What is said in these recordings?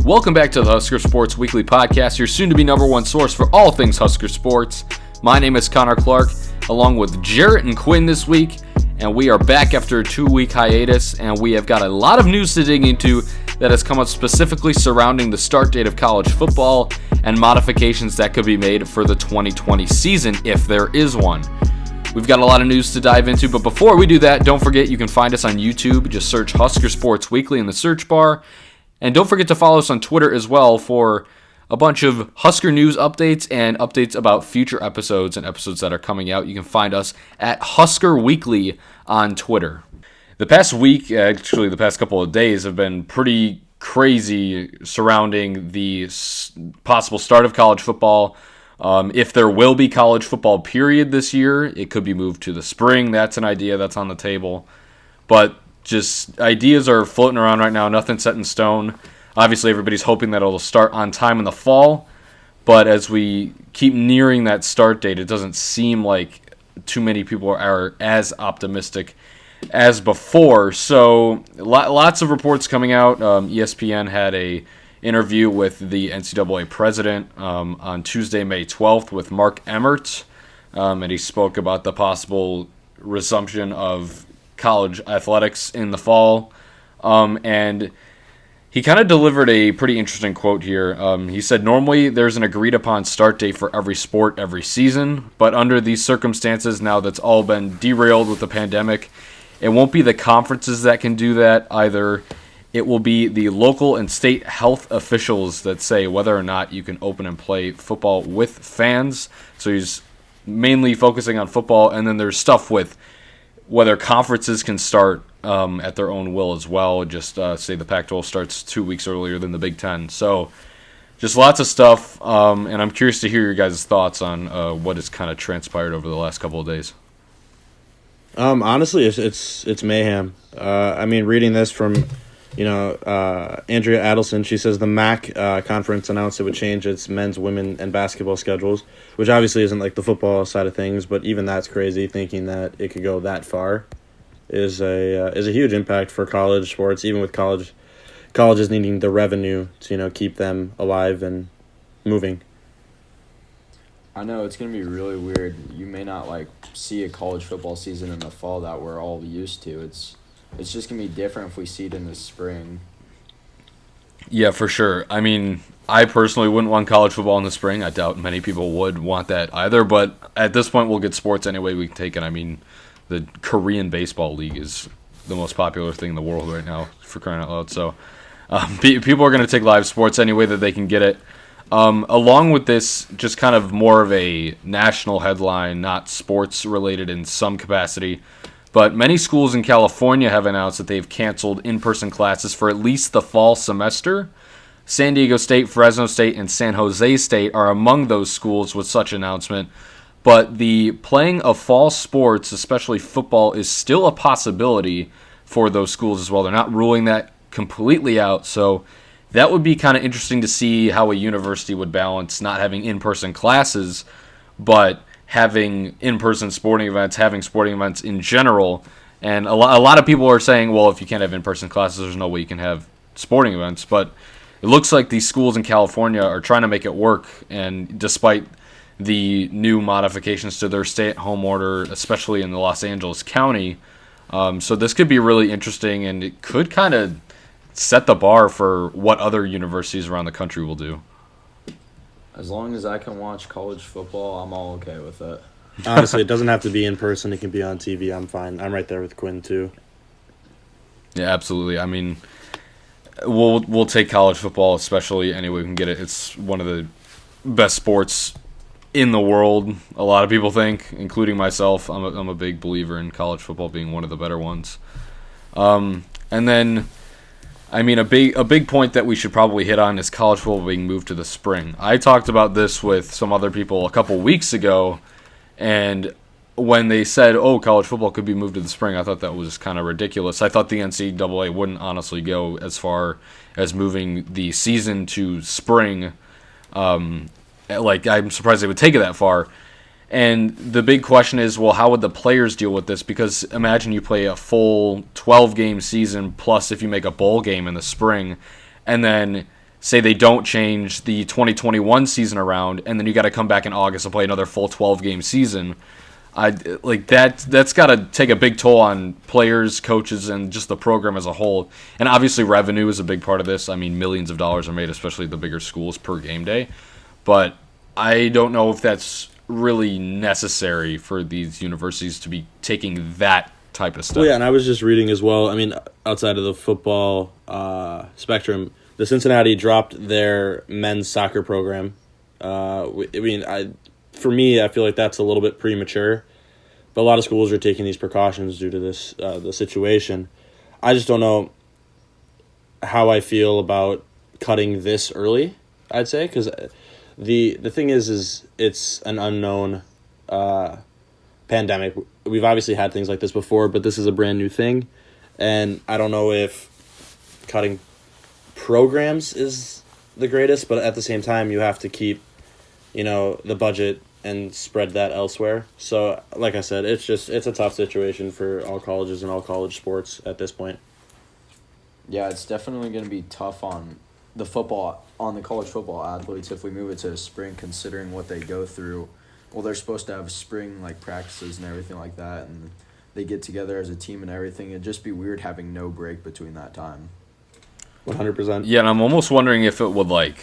Welcome back to the Husker Sports Weekly Podcast, your soon-to-be number one source for all things Husker sports. My name is Connor Clark, along with Jarrett and Quinn this week, and we are back after a 2-week hiatus, and we have got a lot of news to dig into that has come up specifically surrounding the start date of college football and modifications that could be made for the 2020 season, if there is one. We've got a lot of news to dive into, but before we do that, don't forget you can find us on YouTube. Just search Husker Sports Weekly in the search bar. And don't forget to follow us on Twitter as well for a bunch of Husker news updates and updates about future episodes and episodes that are coming out. You can find us at Husker Weekly on Twitter. The past week, actually the past couple of days, have been pretty crazy surrounding the possible start of college football. If there will be college football period this year, it could be moved to the spring. That's an idea that's on the table. But just ideas are floating around right now, nothing set in stone. Obviously, everybody's hoping that it'll start on time in the fall, but as we keep nearing that start date, it doesn't seem like too many people are as optimistic as before. So lots of reports coming out. ESPN had a interview with the NCAA president on Tuesday, May 12th with Mark Emmert, and he spoke about the possible resumption of college athletics in the fall, and he kind of delivered a pretty interesting quote here. He said, normally there's an agreed upon start date for every sport every season, but under these circumstances, now that's all been derailed with the pandemic, it won't be the conferences that can do that either. It will be the local and state health officials that say whether or not you can open and play football with fans. So he's mainly focusing on football, and then there's stuff with whether conferences can start at their own will as well. Just say the Pac-12 starts 2 weeks earlier than the Big Ten. So just lots of stuff, and I'm curious to hear your guys' thoughts on what has kind of transpired over the last couple of days. Honestly, it's mayhem. I mean, reading this from Andrea Adelson, she says the MAC conference announced it would change its men's, women, and basketball schedules, which obviously isn't like the football side of things, but even that's crazy. Thinking that it could go that far is a huge impact for college sports, even with colleges needing the revenue to keep them alive and moving. I know it's gonna be really weird. You may not see a college football season in the fall that we're all used to. It's just going to be different if we see it in the spring. Yeah, for sure. I mean, I personally wouldn't want college football in the spring. I doubt many people would want that either. But at this point, we'll get sports any way we can take it. I mean, the Korean Baseball League is the most popular thing in the world right now, for crying out loud. So people are going to take live sports any way that they can get it. Along with this, just kind of more of a national headline, not sports related in some capacity. But many schools in California have announced that they've canceled in-person classes for at least the fall semester. San Diego State, Fresno State, and San Jose State are among those schools with such announcement. But the playing of fall sports, especially football, is still a possibility for those schools as well. They're not ruling that completely out. So that would be kind of interesting to see how a university would balance not having in-person classes, but having in-person sporting events, having sporting events in general. And a lot of people are saying, well, if you can't have in-person classes, there's no way you can have sporting events. But it looks like these schools in California are trying to make it work, and despite the new modifications to their stay-at-home order, especially in the Los Angeles County. So this could be really interesting, and it could kind of set the bar for what other universities around the country will do. As long as I can watch college football, I'm all okay with it. Honestly, it doesn't have to be in person. It can be on TV. I'm fine. I'm right there with Quinn, too. Yeah, absolutely. I mean, we'll take college football, especially any way we can get it. It's one of the best sports in the world, a lot of people think, including myself. I'm a big believer in college football being one of the better ones. And then, I mean, a big point that we should probably hit on is college football being moved to the spring. I talked about this with some other people a couple weeks ago, and when they said, oh, college football could be moved to the spring, I thought that was kind of ridiculous. I thought the NCAA wouldn't honestly go as far as moving the season to spring. I'm surprised they would take it that far. And the big question is, well, how would the players deal with this? Because imagine you play a full 12-game season, plus if you make a bowl game in the spring, and then say they don't change the 2021 season around, and then you got to come back in August and play another full 12-game season. That's got to take a big toll on players, coaches, and just the program as a whole. And obviously revenue is a big part of this. I mean, millions of dollars are made, especially at the bigger schools, per game day. But I don't know if that's really necessary for these universities to be taking that type of stuff. Well, yeah, and I was just reading as well. I mean, outside of the football spectrum, the Cincinnati dropped their men's soccer program. For me, I feel like that's a little bit premature, but a lot of schools are taking these precautions due to this the situation. I just don't know how I feel about cutting this early, I'd say, because the thing is it's an unknown pandemic. We've obviously had things like this before, but this is a brand new thing, and I don't know if cutting programs is the greatest, but at the same time, you have to keep, the budget and spread that elsewhere. So, like I said, it's a tough situation for all colleges and all college sports at this point. Yeah, it's definitely going to be tough on the college football athletes if we move it to spring, considering what they go through. Well, they're supposed to have spring practices and everything like that, and they get together as a team and everything. It'd just be weird having no break between that time. 100%. Yeah, and I'm almost wondering if it would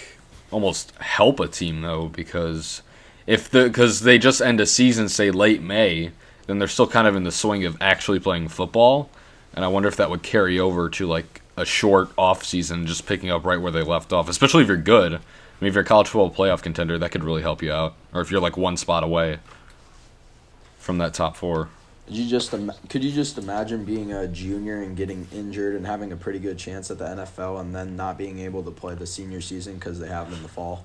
almost help a team though, because because they just end a season, say late May, then they're still kind of in the swing of actually playing football, and I wonder if that would carry over to a short off season, just picking up right where they left off. Especially if you're good. I mean, if you're a college football playoff contender, that could really help you out, or if you're one spot away from that top four. Could you just imagine being a junior and getting injured and having a pretty good chance at the NFL and then not being able to play the senior season because they have it in the fall?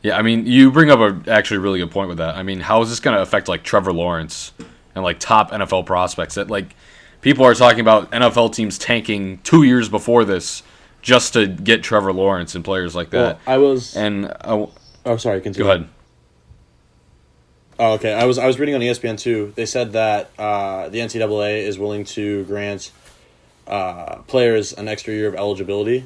Yeah, I mean, you bring up a actually really good point with that. I mean, how is this going to affect Trevor Lawrence and top NFL prospects that people are talking about NFL teams tanking 2 years before this just to get Trevor Lawrence and players like that. Well, sorry, continue. Go ahead. Oh, okay. I was reading on ESPN too. They said that the NCAA is willing to grant players an extra year of eligibility.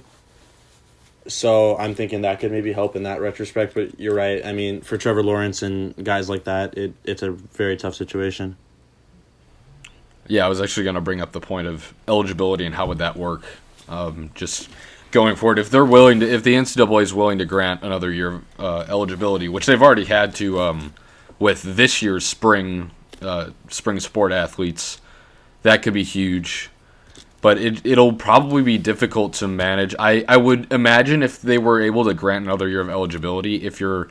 So I'm thinking that could maybe help in that retrospect. But you're right. I mean, for Trevor Lawrence and guys like that, it's a very tough situation. Yeah, I was actually going to bring up the point of eligibility and how would that work. Just going forward, if the NCAA is willing to grant another year of eligibility, which they've already had to with this year's spring sport athletes, that could be huge. But it'll probably be difficult to manage. I would imagine if they were able to grant another year of eligibility, if you're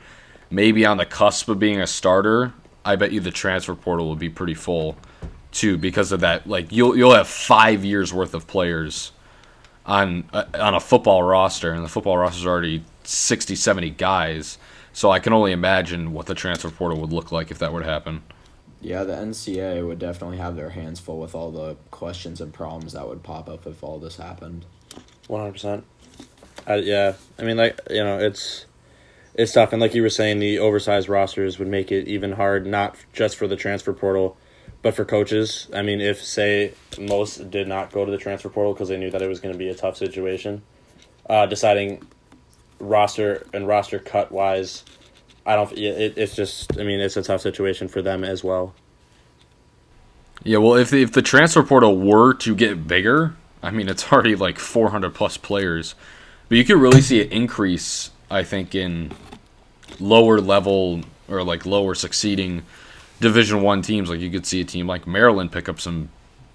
maybe on the cusp of being a starter, I bet you the transfer portal would be pretty full too, because of that. You'll have 5 years worth of players on a football roster, and the football roster is already 60, 70 guys. So I can only imagine what the transfer portal would look like if that were to happen. Yeah, the NCAA would definitely have their hands full with all the questions and problems that would pop up if all this happened. 100%. Yeah, I mean, it's tough, and like you were saying, the oversized rosters would make it even hard, not just for the transfer portal, but for coaches. I mean, if, say, most did not go to the transfer portal because they knew that it was going to be a tough situation, deciding roster cut wise, it's a tough situation for them as well. Yeah, well, if the transfer portal were to get bigger, I mean, it's already 400 plus players, but you could really see an increase, I think, in lower level or lower succeeding Division I teams. You could see a team like Maryland pick up some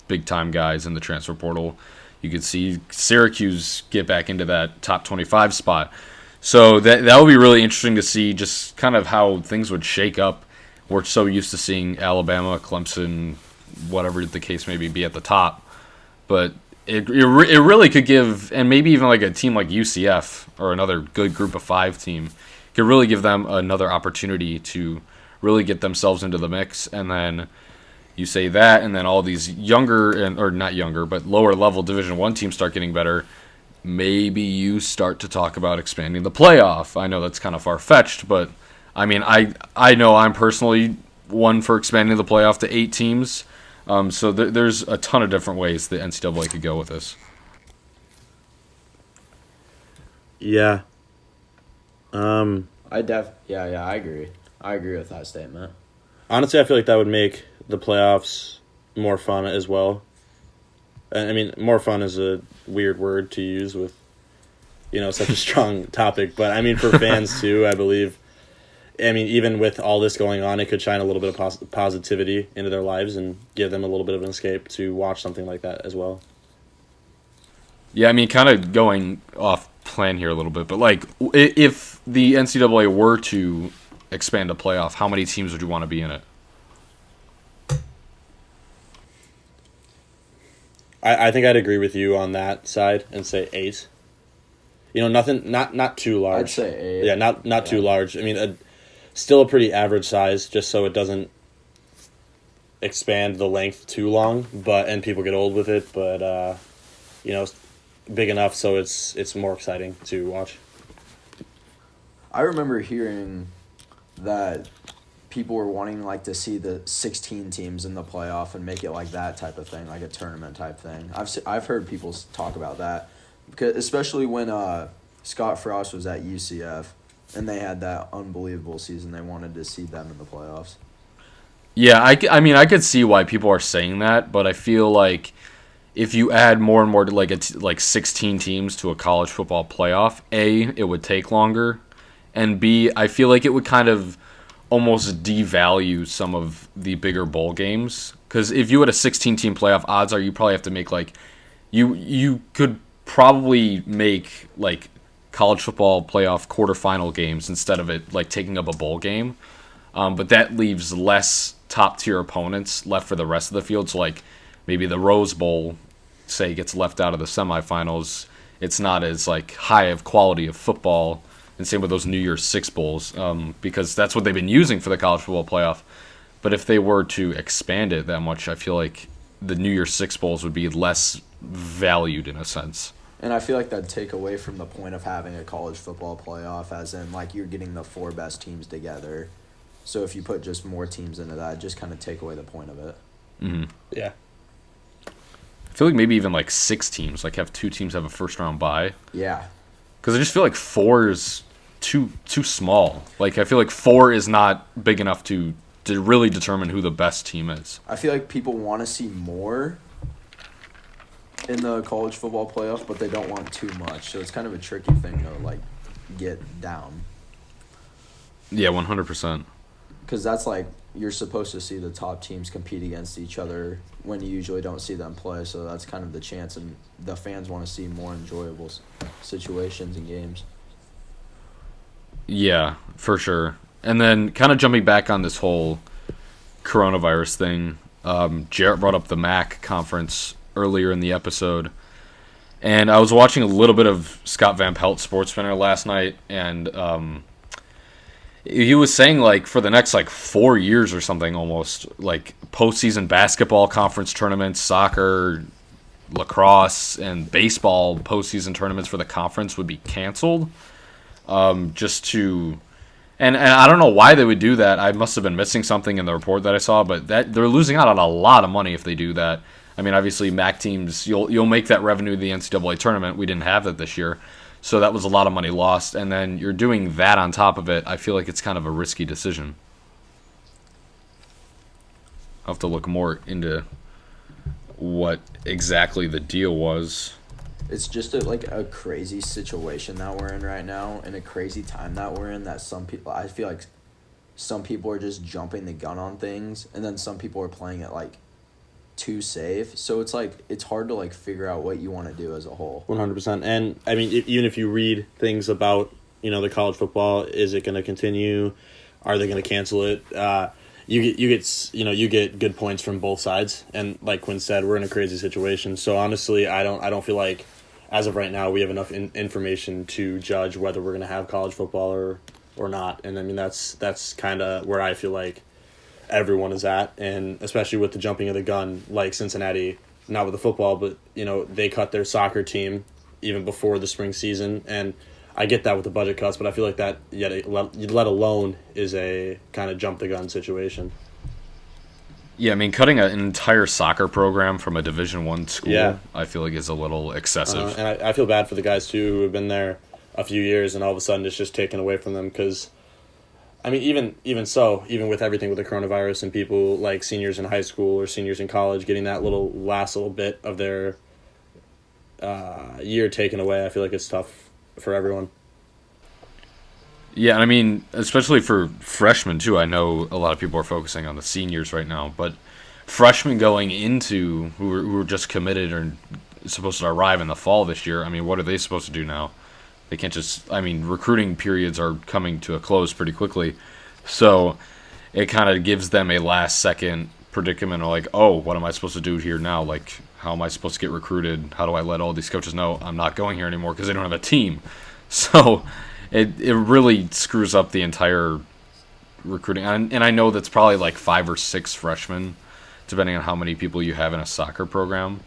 big time guys in the transfer portal. You could see Syracuse get back into that top 25 spot. So that would be really interesting to see, just kind of how things would shake up. We're so used to seeing Alabama, Clemson, whatever the case may be at the top. But it really could give, and maybe even a team like UCF or another good group of 5 team, could really give them another opportunity to really get themselves into the mix. And then you say that, and then all these lower level Division I teams start getting better. Maybe you start to talk about expanding the playoff. I know that's kind of far-fetched, but I mean, I know I'm personally one for expanding the playoff to 8 teams. So there's a ton of different ways the NCAA could go with this. Yeah. I agree. I agree with that statement. Honestly, I feel like that would make the playoffs more fun as well. I mean, more fun is a weird word to use with, such a strong topic. But, I mean, for fans, too, I believe. I mean, even with all this going on, it could shine a little bit of positivity into their lives and give them a little bit of an escape to watch something like that as well. Yeah, I mean, kind of going off plan here a little bit, but, like, if the NCAA were to expand a playoff, how many teams would you want to be in it? I think I'd agree with you on that side and say 8. Nothing, not too large. I'd say 8. Yeah, not too large. I mean, still a pretty average size, just so it doesn't expand the length too long, and people get old with it. But big enough so it's more exciting to watch. I remember hearing that people were wanting to see the 16 teams in the playoff and make it like that type of thing, like a tournament type thing. I've heard people talk about that, because especially when Scott Frost was at UCF and they had that unbelievable season. They wanted to see them in the playoffs. Yeah, I mean, I could see why people are saying that, but I feel like if you add more and more to like 16 teams to a college football playoff, A, it would take longer, and B, I feel like it would kind of almost devalue some of the bigger bowl games. Because if you had a 16-team playoff, odds are you probably have to make you could probably make college football playoff quarterfinal games instead of it taking up a bowl game. But that leaves less top-tier opponents left for the rest of the field. So maybe the Rose Bowl, say, gets left out of the semifinals. It's not as high of quality of football. And same with those New Year's Six Bowls, because that's what they've been using for the college football playoff. But if they were to expand it that much, I feel like the New Year's Six Bowls would be less valued in a sense. And I feel like that'd take away from the point of having a college football playoff, as in you're getting the 4 best teams together. So if you put just more teams into that, just kind of take away the point of it. Mm-hmm. Yeah. I feel like maybe even 6 teams, have 2 teams have a first round bye. Yeah. Because I just feel like 4 is too small. I feel like 4 is not big enough to really determine who the best team is. I feel like people want to see more in the college football playoff, but they don't want too much. So it's kind of a tricky thing to get down. Yeah, 100%. Because that's you're supposed to see the top teams compete against each other when you usually don't see them play. So that's kind of the chance, and the fans want to see more enjoyable situations and games. Yeah, for sure. And then kind of jumping back on this whole coronavirus thing, Jarrett brought up the MAC conference earlier in the episode. And I was watching a little bit of Scott Van Pelt SportsCenter last night, and he was saying for the next 4 years or something almost, postseason basketball conference tournaments, soccer, lacrosse, and baseball postseason tournaments for the conference would be canceled. Just to, and I don't know why they would do that. I must have been missing something in the report that I saw, but that they're losing out on a lot of money if they do that. I mean, obviously, MAC teams, you'll make that revenue in the NCAA tournament. We didn't have that this year, so that was a lot of money lost. And then you're doing that on top of it. I feel like it's kind of a risky decision. I'll have to look more into what exactly the deal was. It's just a crazy situation that we're in right now, and a crazy time that we're in, that I feel like some people are just jumping the gun on things, and then some people are playing it too safe. So it's hard to figure out what you want to do as a whole. 100%. And I mean, even if you read things about the college football, is it going to continue? Are they going to cancel it? You get good points from both sides, and like Quinn said, we're in a crazy situation. So honestly, I don't feel like as of right now we have enough information to judge whether we're going to have college football or not. And I mean that's kind of where I feel like everyone is at, and especially with the jumping of the gun, like Cincinnati, not with the football, but they cut their soccer team even before the spring season, and I get that with the budget cuts, but I feel like that let alone is a kind of jump the gun situation. Yeah, I mean, cutting an entire soccer program from a Division I school, yeah. I feel like is a little excessive. And I feel bad for the guys too who have been there a few years, and all of a sudden it's just taken away from them. Because, I mean, even with everything with the coronavirus and people like seniors in high school or seniors in college getting that last little bit of their year taken away, I feel like it's tough for everyone. Yeah, and I mean, especially for freshmen, too. I know a lot of people are focusing on the seniors right now, but freshmen going into who are just committed or supposed to arrive in the fall this year, I mean, what are they supposed to do now? They can't just, I mean, recruiting periods are coming to a close pretty quickly, so it kind of gives them a last-second predicament of like, oh, what am I supposed to do here now? Like, how am I supposed to get recruited? How do I let all these coaches know I'm not going here anymore because they don't have a team? So it really screws up the entire recruiting. And I know that's probably like 5 or 6 freshmen, depending on how many people you have in a soccer program.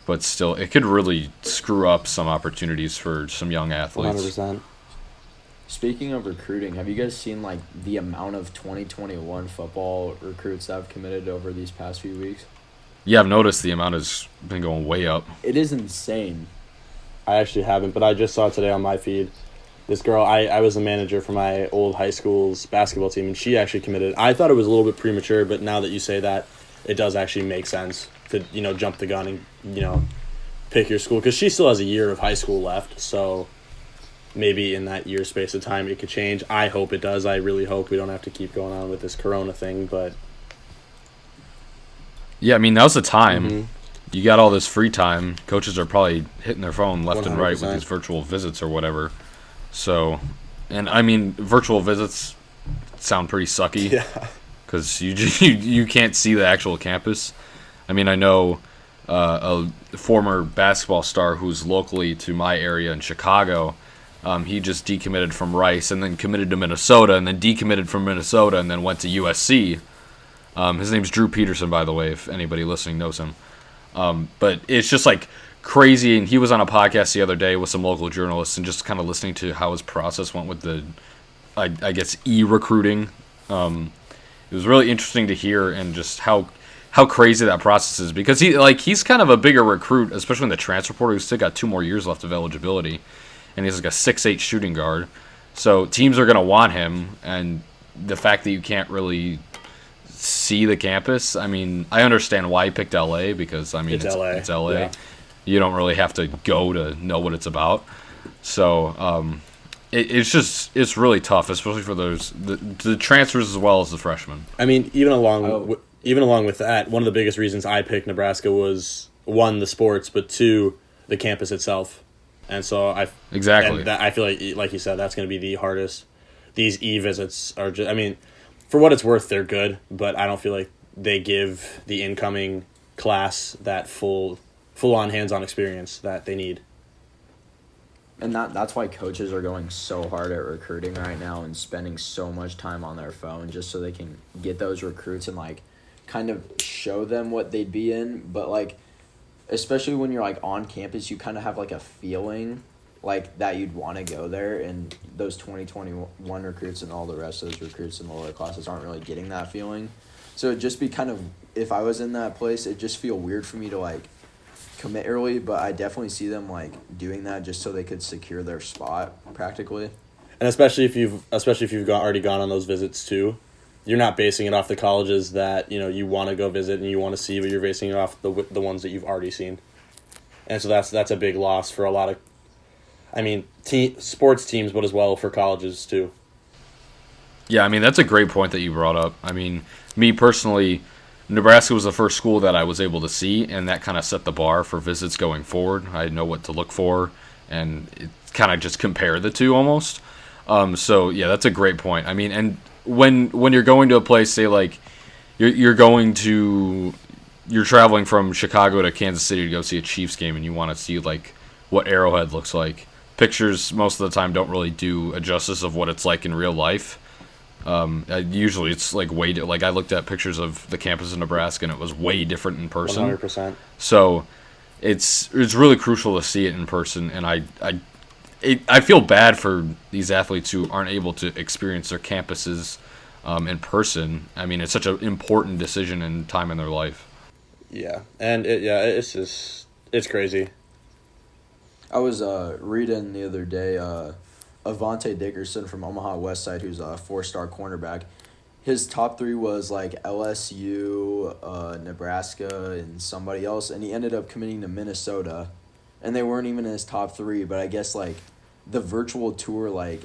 But still, it could really screw up some opportunities for some young athletes. 100%. Speaking of recruiting, have you guys seen like the amount of 2021 football recruits that have committed over these past few weeks? Yeah, I've noticed the amount has been going way up. It is insane. I actually haven't, but I just saw it today on my feed. This girl, I was the manager for my old high school's basketball team, and she actually committed. I thought it was a little bit premature, but now that you say that, it does actually make sense to, jump the gun and, pick your school. Because she still has a year of high school left, so maybe in that year space of time it could change. I hope it does. I really hope we don't have to keep going on with this corona thing, but... Yeah, I mean, now's the time. Mm-hmm. You got all this free time. Coaches are probably hitting their phone left 100%. and right with these virtual visits or whatever. So, and I mean, virtual visits sound pretty sucky. Yeah. Because you can't see the actual campus. I mean, I know a former basketball star who's locally to my area in Chicago. He just decommitted from Rice and then committed to Minnesota and then decommitted from Minnesota and then went to USC. His name's Drew Peterson, by the way, if anybody listening knows him. But it's just like crazy, and he was on a podcast the other day with some local journalists and just kind of listening to how his process went with the, I guess, e-recruiting. It was really interesting to hear and just how crazy that process is because he's kind of a bigger recruit, especially in the transfer portal. He's still got 2 more years left of eligibility, and he's like a 6'8" shooting guard. So teams are going to want him, and the fact that you can't really see the campus, I mean, I understand why he picked LA because, I mean, it's LA. Yeah. You don't really have to go to know what it's about. So it's really tough, especially for the transfers as well as the freshmen. I mean, even along with that, one of the biggest reasons I picked Nebraska was 1, the sports, but 2, the campus itself. And so I feel like you said, that's going to be the hardest. These e-visits are just, I mean, for what it's worth, they're good, but I don't feel like they give the incoming class that full-on hands-on experience that they need. And that's why coaches are going so hard at recruiting right now and spending so much time on their phone just so they can get those recruits and, like, kind of show them what they'd be in. But, like, especially when you're, like, on campus, you kind of have, like, a feeling, like, that you'd want to go there. And those 2021 recruits and all the rest of those recruits in the lower classes aren't really getting that feeling. So it'd just be kind of, if I was in that place, it'd just feel weird for me to, like, commit early, but I definitely see them like doing that just so they could secure their spot practically. And especially if you've already gone on those visits too, you're not basing it off the colleges that you want to go visit and you want to see, but you're basing it off the ones that you've already seen. And so that's a big loss for a lot of, I mean, sports teams, but as well for colleges too. Yeah, I mean, that's a great point that you brought up. I mean, me personally, Nebraska was the first school that I was able to see, and that kind of set the bar for visits going forward. I know what to look for, and it kind of just compare the two almost. So, yeah, that's a great point. I mean, and when you're going to a place, say, like, you're traveling from Chicago to Kansas City to go see a Chiefs game, and you want to see, like, what Arrowhead looks like. Pictures, most of the time, don't really do a justice of what it's like in real life. Usually it's like I looked at pictures of the campus in Nebraska and it was way different in person. 100%. So it's really crucial to see it in person, and I feel bad for these athletes who aren't able to experience their campuses in person. I mean, it's such an important decision and time in their life. Yeah, and it's crazy. I was reading the other day Avante Dickerson from Omaha West Side, who's a 4-star cornerback. His top 3 was like LSU, Nebraska, and somebody else, and he ended up committing to Minnesota, and they weren't even in his top 3. But I guess like the virtual tour like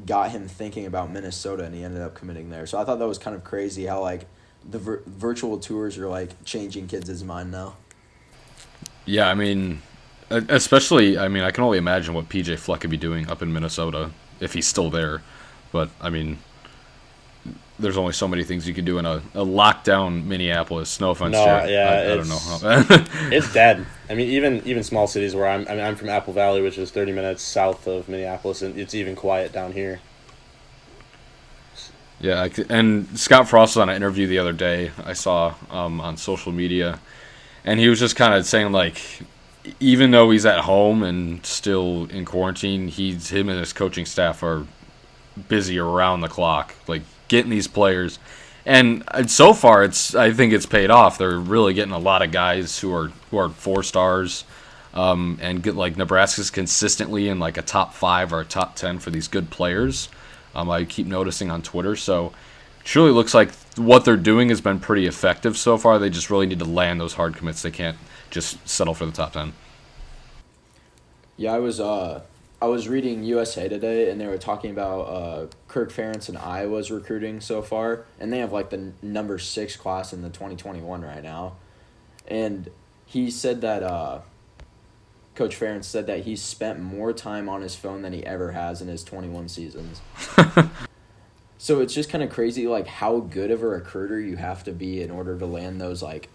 got him thinking about Minnesota, and he ended up committing there. So I thought that was kind of crazy how like the virtual tours are like changing kids' mind now. Yeah, I mean, especially, I mean, I can only imagine what PJ Fleck could be doing up in Minnesota if he's still there. But I mean, there's only so many things you can do in a lockdown Minneapolis. No offense, No, Jared. yeah, I don't know. it's dead. I mean, even small cities where I'm from Apple Valley, which is 30 minutes south of Minneapolis, and it's even quiet down here. Yeah, and Scott Frost was on an interview the other day I saw on social media, and he was just kind of saying, like, even though he's at home and still in quarantine, him and his coaching staff are busy around the clock, like, getting these players. And so far, I think it's paid off. They're really getting a lot of guys who are 4-stars, and get like Nebraska's consistently in like a top 5 or a top 10 for these good players. I keep noticing on Twitter. So it surely looks like what they're doing has been pretty effective so far. They just really need to land those hard commits. They can't just settle for the top 10. Yeah, I was reading USA Today, and they were talking about Kirk Ferentz and Iowa's recruiting so far, and they have like the number 6 class in the 2021 right now. And he said that Coach Ferentz said that he's spent more time on his phone than he ever has in his 21 seasons. So it's just kind of crazy, like, how good of a recruiter you have to be in order to land those, like,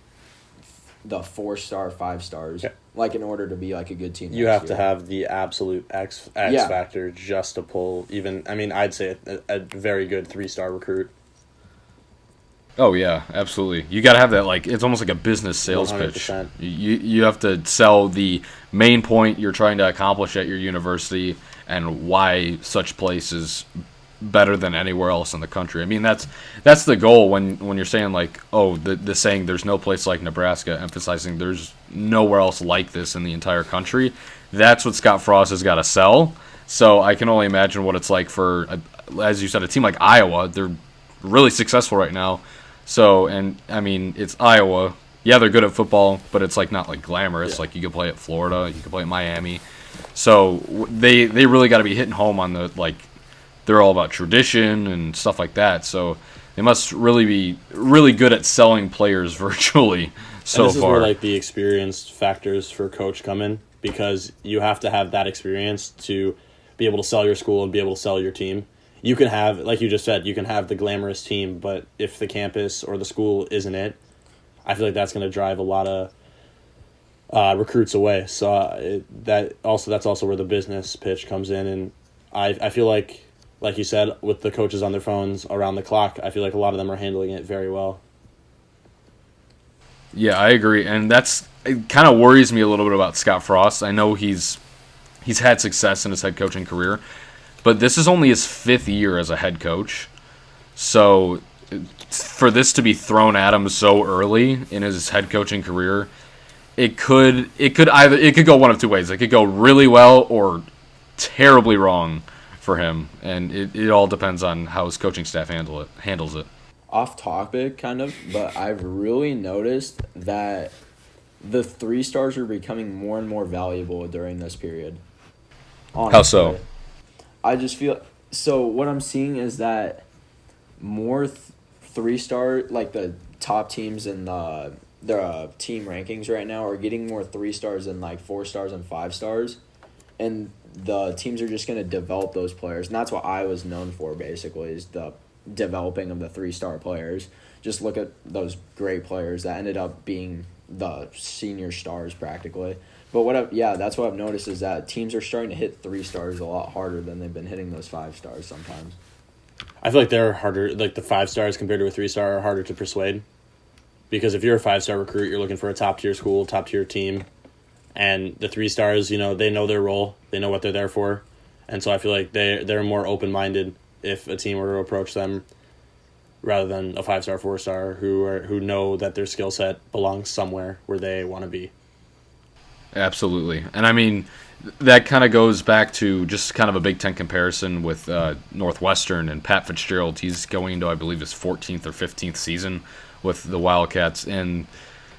the 4-star, 5-stars, yeah. Like, in order to be, like, a good team. You have to have the absolute X factor just to pull even, I mean, I'd say a very good 3-star recruit. Oh, yeah, absolutely. You got to have that, like, it's almost like a business sales 100%. pitch. You have to sell the main point you're trying to accomplish at your university and why such place is better than anywhere else in the country. I mean, that's the goal when you're saying, like, oh, the saying there's no place like Nebraska, emphasizing there's nowhere else like this in the entire country. That's what Scott Frost has got to sell. So I can only imagine what it's like for, as you said, a team like Iowa. They're really successful right now. So, and I mean, it's Iowa. Yeah, they're good at football, but it's like not like glamorous. Yeah. Like you could play at Florida, you could play at Miami. So they really got to be hitting home on the, like, they're all about tradition and stuff like that. So they must really be really good at selling players virtually so and this far. Is where like the experienced factors for coach come in, because you have to have that experience to be able to sell your school and be able to sell your team. You can have, like you just said, you can have the glamorous team, but if the campus or the school isn't it, I feel like that's going to drive a lot of recruits away. So that's also where the business pitch comes in, and I feel like you said, with the coaches on their phones around the clock, I feel like a lot of them are handling it very well. Yeah, I agree, and it kind of worries me a little bit about Scott Frost. I know he's had success in his head coaching career, but this is only his 5th year as a head coach. So for this to be thrown at him so early in his head coaching career, it could go one of two ways. It could go really well or terribly wrong for him, and it all depends on how his coaching staff handles it. Off topic, kind of, but I've really noticed that the 3-stars are becoming more and more valuable during this period. Honestly. How so? I just feel so. What I'm seeing is that more 3-star, like the top teams in the team rankings right now, are getting more 3-stars than like 4-stars and 5-stars, and the teams are just going to develop those players. And that's what I was known for, basically, is the developing of the 3-star players. Just look at those great players that ended up being the senior stars practically. But that's what I've noticed, is that teams are starting to hit 3-stars a lot harder than they've been hitting those 5-stars sometimes. I feel like they're harder, like the 5-stars compared to a 3-star are harder to persuade. Because if you're a 5-star recruit, you're looking for a top-tier school, top-tier team. And the 3-stars, they know their role. They know what they're there for. And so I feel like they're more open-minded if a team were to approach them rather than a 5-star, 4-star who know that their skill set belongs somewhere where they want to be. Absolutely. And I mean, that kind of goes back to just kind of a Big Ten comparison with Northwestern and Pat Fitzgerald. He's going into, I believe, his 14th or 15th season with the Wildcats, and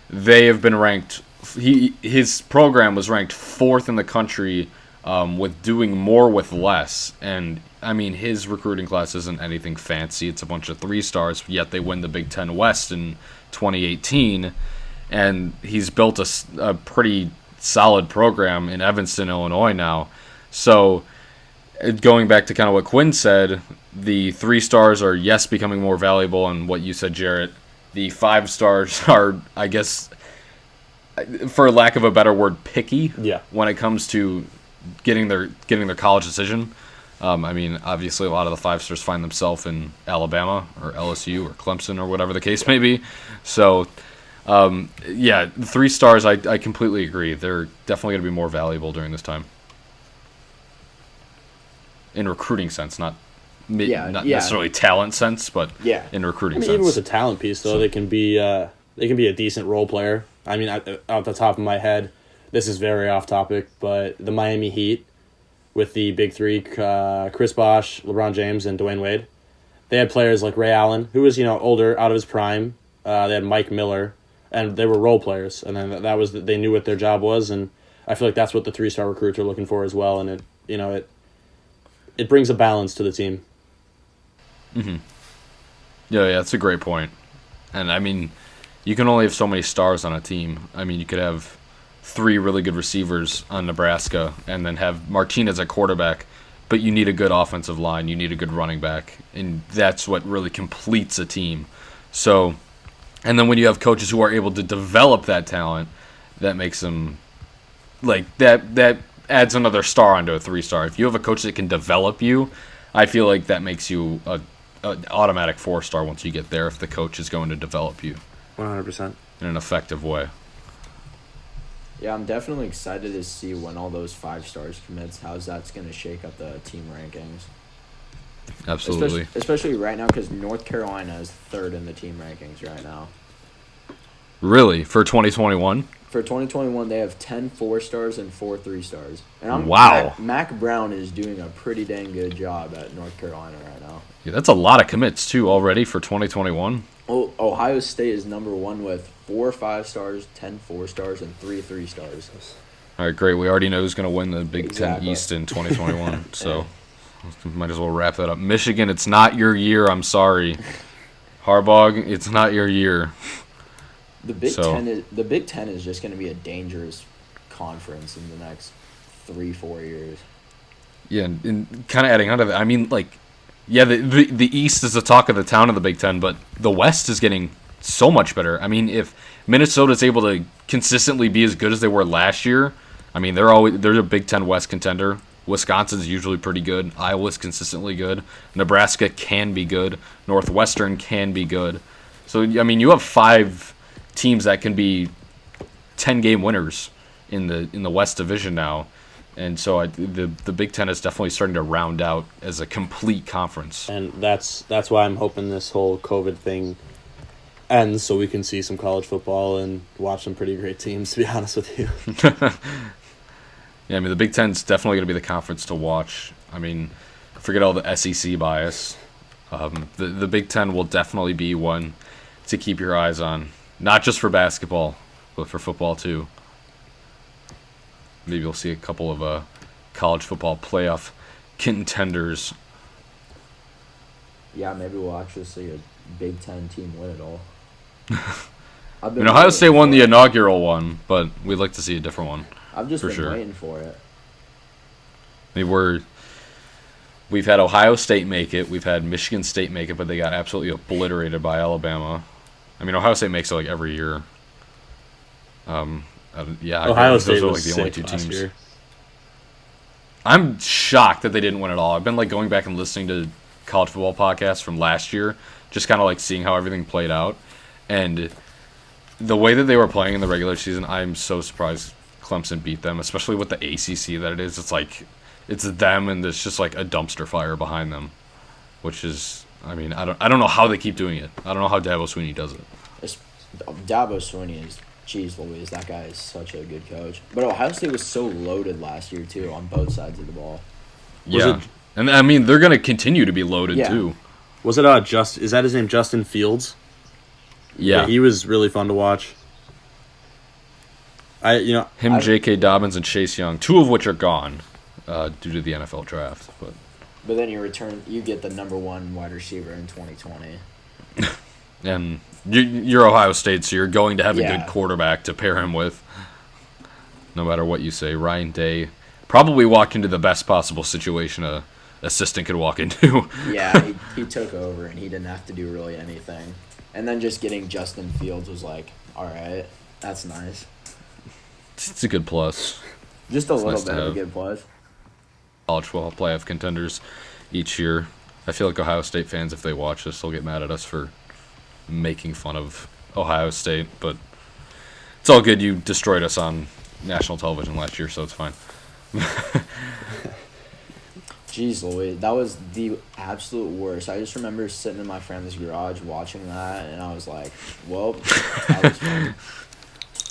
they have been ranked. His program was ranked 4th in the country with doing more with less. And I mean, his recruiting class isn't anything fancy. It's a bunch of 3-stars, yet they win the Big Ten West in 2018. And he's built a pretty solid program in Evanston, Illinois now. So going back to kind of what Quinn said, the 3-stars are, yes, becoming more valuable, and what you said, Jarrett, the 5-stars are, I guess, for lack of a better word, picky. Yeah. When it comes to getting their college decision. I mean, obviously, a lot of the 5-stars find themselves in Alabama or LSU or Clemson or whatever the case may be. So, yeah, 3-stars, I completely agree. They're definitely going to be more valuable during this time. In recruiting sense, not necessarily talent sense, but in recruiting sense. Even with the talent piece, though, they can be a decent role player. I mean, off the top of my head, this is very off topic, but the Miami Heat with the big three, Chris Bosh, LeBron James, and Dwayne Wade, they had players like Ray Allen, who was older, out of his prime. They had Mike Miller, and they were role players, and then they knew what their job was, and I feel like that's what the 3-star recruits are looking for as well, and it brings a balance to the team. Mm-hmm. Yeah, that's a great point. And I mean, you can only have so many stars on a team. I mean, you could have 3 really good receivers on Nebraska and then have Martinez at quarterback, but you need a good offensive line, you need a good running back, and that's what really completes a team. So, and then when you have coaches who are able to develop that talent, that makes them, like, that adds another star onto a 3-star. If you have a coach that can develop you, I feel like that makes you an automatic 4-star once you get there, if the coach is going to develop you 100%. in an effective way. Yeah, I'm definitely excited to see when all those 5-stars commits, how that's going to shake up the team rankings. Absolutely. Especially right now, because North Carolina is 3rd in the team rankings right now. Really? For 2021? For 2021, they have 10 4-stars and 4 3-stars. And Wow. Mac Brown is doing a pretty dang good job at North Carolina right now. Yeah, that's a lot of commits, too, already for 2021. Oh, Ohio State is number 1 with 4 5-stars, 10 4-stars, and 3 3-stars. All right, great. We already know who's going to win the Big Ten Exactly. East in 2021, so might as well wrap that up. Michigan, it's not your year. I'm sorry. Harbaugh, it's not your year. The Big Ten is just going to be a dangerous conference in the next 3-4 years. Yeah, and kind of adding on to that, I mean, like, yeah, the East is the talk of the town of the Big Ten, but the West is getting so much better. I mean, if Minnesota's able to consistently be as good as they were last year, I mean, they're a Big Ten West contender. Wisconsin's usually pretty good. Iowa's consistently good. Nebraska can be good. Northwestern can be good. So, I mean, you have 5 teams that can be 10-game winners in the West Division now. And so the Big Ten is definitely starting to round out as a complete conference. And that's why I'm hoping this whole COVID thing ends so we can see some college football and watch some pretty great teams, to be honest with you. Yeah, I mean, the Big Ten's definitely going to be the conference to watch. I mean, forget all the SEC bias. The Big Ten will definitely be one to keep your eyes on, not just for basketball, but for football too. Maybe you'll see a couple of college football playoff contenders. Yeah, maybe we'll actually see a Big Ten team win it all. I mean, Ohio State won the inaugural one, but we'd like to see a different one. I've just for been sure. waiting for it. I mean, we've had Ohio State make it, we've had Michigan State make it, but they got absolutely obliterated by Alabama. I mean, Ohio State makes it like every year. Yeah, Ohio State those are was like the only sick 2 last teams. year. I'm shocked that they didn't win it all. I've been like going back and listening to college football podcasts from last year, just kind of like seeing how everything played out, and the way that they were playing in the regular season, I'm so surprised Clemson beat them, especially with the ACC that it is. It's like it's them, and there's just like a dumpster fire behind them, which is, I mean, I don't know how they keep doing it. I don't know how Dabo Swinney does it. Dabo Swinney is Jeez Louise, that guy is such a good coach. But Ohio State was so loaded last year, too, on both sides of the ball. Yeah. And, I mean, they're going to continue to be loaded, too. Was it is that his name, Justin Fields? Yeah. He was really fun to watch. Him, J.K. Dobbins, and Chase Young, 2 of which are gone due to the NFL draft. But then you get the number 1 wide receiver in 2020. And you're Ohio State, so you're going to have a good quarterback to pair him with. No matter what you say. Ryan Day probably walked into the best possible situation a assistant could walk into. Yeah, he took over, and he didn't have to do really anything. And then just getting Justin Fields was like, all right, that's nice. It's a good plus. Just a little bit of a good plus. College football playoff contenders each year. I feel like Ohio State fans, if they watch this, they'll get mad at us for making fun of Ohio State, but it's all good. You destroyed us on national television last year, so it's fine. Jeez Louise, that was the absolute worst. I just remember sitting in my friend's garage watching that, and I was like, well, that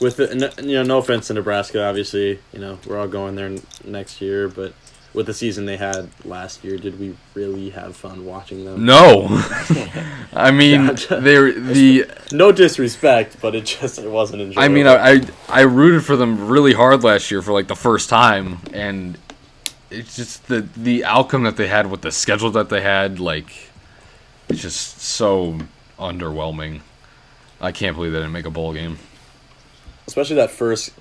was fun. No offense to Nebraska, obviously, we're all going there next year, but with the season they had last year, did we really have fun watching them? No. I mean, no disrespect, but it wasn't enjoyable. I mean, I rooted for them really hard last year for like the first time, and it's just the outcome that they had with the schedule that they had, like, it's just so underwhelming. I can't believe they didn't make a bowl game. Especially that first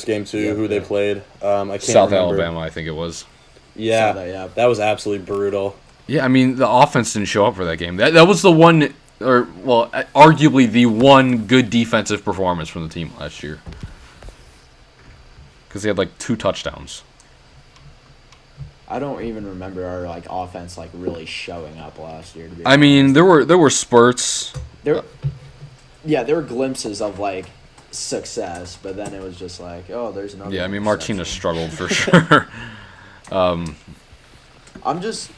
game too. Who they played? I can't South remember. Alabama, I think it was. Yeah, that was absolutely brutal. Yeah, I mean the offense didn't show up for that game. That was the one, arguably the one good defensive performance from the team last year, because they had like 2 touchdowns. I don't even remember our offense really showing up last year. To be I mean, there were spurts. There were glimpses of success, but then it was just there's another. Yeah, I mean Martinez struggled for sure. I'm just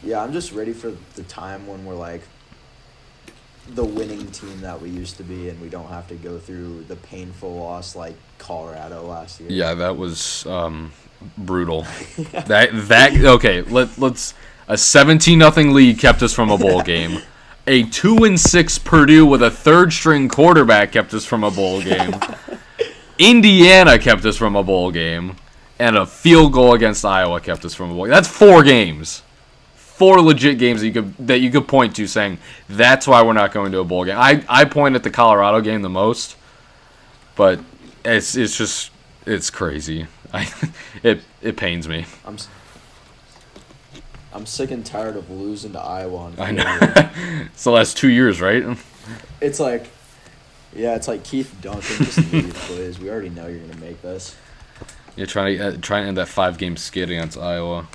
ready for the time when we're the winning team that we used to be, and we don't have to go through the painful loss like Colorado last year. Yeah, that was brutal. Let's a 17-0 lead kept us from a bowl game. A 2-6 Purdue with a 3rd-string quarterback kept us from a bowl game. Indiana kept us from a bowl game, and a field goal against Iowa kept us from a bowl game. That's 4 games, 4 legit games that you could point to saying that's why we're not going to a bowl game. I point at the Colorado game the most, but it's crazy. It pains me. I'm sick and tired of losing to Iowa. I know. It's the last 2 years, right? It's Keith Duncan, just leave, please. We already know you're gonna make this. You're trying to end that 5-game skid against Iowa.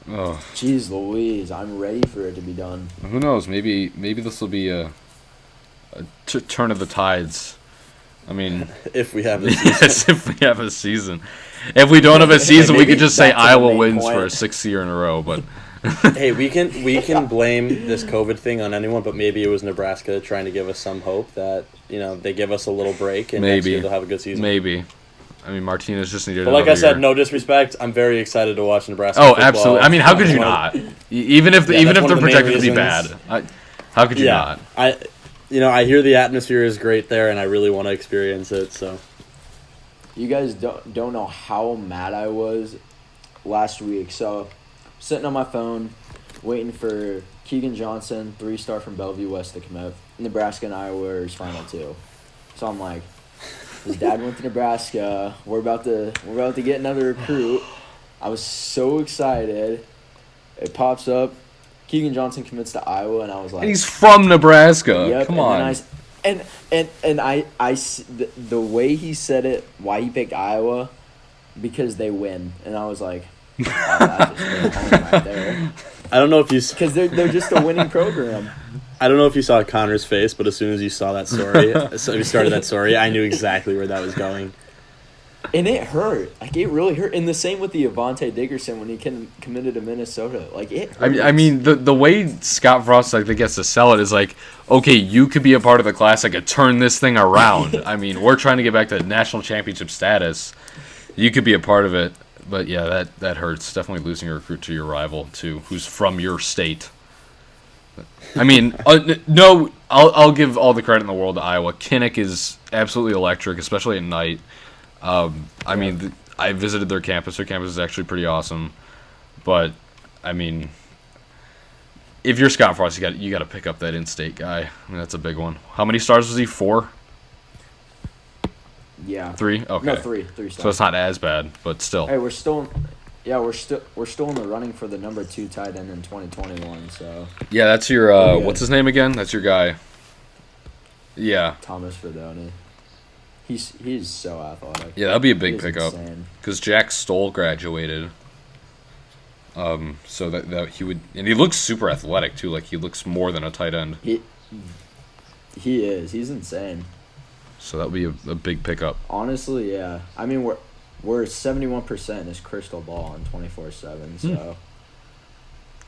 Oh. Jeez Louise, I'm ready for it to be done. Who knows? Maybe this will be a turn of the tides. I mean, if we have a season. Yes, if we have a season. If we don't have a season, we could just say Iowa wins for a 6th year in a row. But hey, we can blame this COVID thing on anyone, but maybe it was Nebraska trying to give us some hope that they give us a little break and next year they'll have a good season. Maybe. I mean, Martinez just needed. But like I said, no disrespect. I'm very excited to watch Nebraska. Oh, football. absolutely. I mean, how could you not? Even if they're projected to be bad, how could you not? I hear the atmosphere is great there, and I really want to experience it. So, you guys don't know how mad I was last week. So, sitting on my phone, waiting for Keegan Johnson, 3-star from Bellevue West, to commit. Nebraska and Iowa are his final 2. So I'm like, his dad went to Nebraska. We're about to get another recruit. I was so excited. It pops up. Keegan Johnson commits to Iowa, and I was like, and he's from Nebraska. Yep, Come on. The way he said it, why he picked Iowa, because they win, and I was like, oh, that just hit home right there. I don't know if you because they're just a winning program. I don't know if you saw Connor's face, but as soon as you saw that story, so you started that story, I knew exactly where that was going. And it hurt. Like, it really hurt. And the same with the Avante Dickerson when he committed to Minnesota. Like, it hurt. I mean, the way Scott Frost like gets to sell it is like, okay, you could be a part of the class. I could turn this thing around. I mean, we're trying to get back to national championship status. You could be a part of it. But, yeah, that hurts. Definitely losing a recruit to your rival, too, who's from your state. I mean, no, I'll give all the credit in the world to Iowa. Kinnick is absolutely electric, especially at night. I mean, I visited their campus. Their campus is actually pretty awesome. But, I mean, if you're Scott Frost, you got to pick up that in-state guy. I mean, that's a big one. How many stars was he? 4? Yeah. 3? Okay. No, 3 stars. So it's not as bad, but still. Hey, we're still in the running for the number 2 tight end in 2021. So Yeah, that's your what's his name again? That's your guy. Yeah. Thomas Ferdoni. He's so athletic. Yeah, that'd be a big pickup insane. because Jack Stoll graduated. So that he would, and he looks super athletic too. Like he looks more than a tight end. He is. He's insane. So that would be a big pickup. Honestly, yeah. I mean, we're 71% in his crystal ball on 24/7. So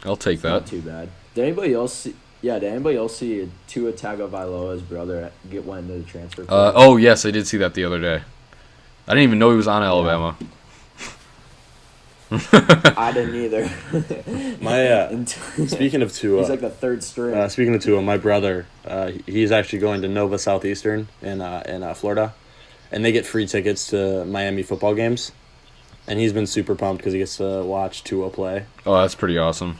I'll take that. not too bad. Did anybody else see? Yeah, did anybody else see Tua Tagovailoa's brother went into the transfer portal? Oh yes, I did see that the other day. I didn't even know he was on Alabama. I didn't either. Speaking of Tua, he's like the third string. Speaking of Tua, my brother, he's actually going to Nova Southeastern in Florida, and they get free tickets to Miami football games, and he's been super pumped because he gets to watch Tua play. Oh, that's pretty awesome.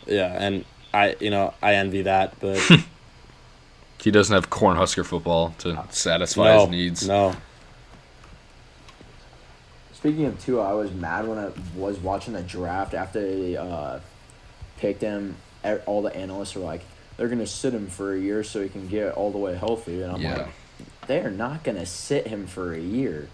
Yeah, and I envy that, but he doesn't have Husker football to satisfy his needs. No. Speaking of Tua, I was mad when I was watching the draft after they picked him. All the analysts were like, they're going to sit him for a year so he can get all the way healthy. And I'm like, they are not going to sit him for a year.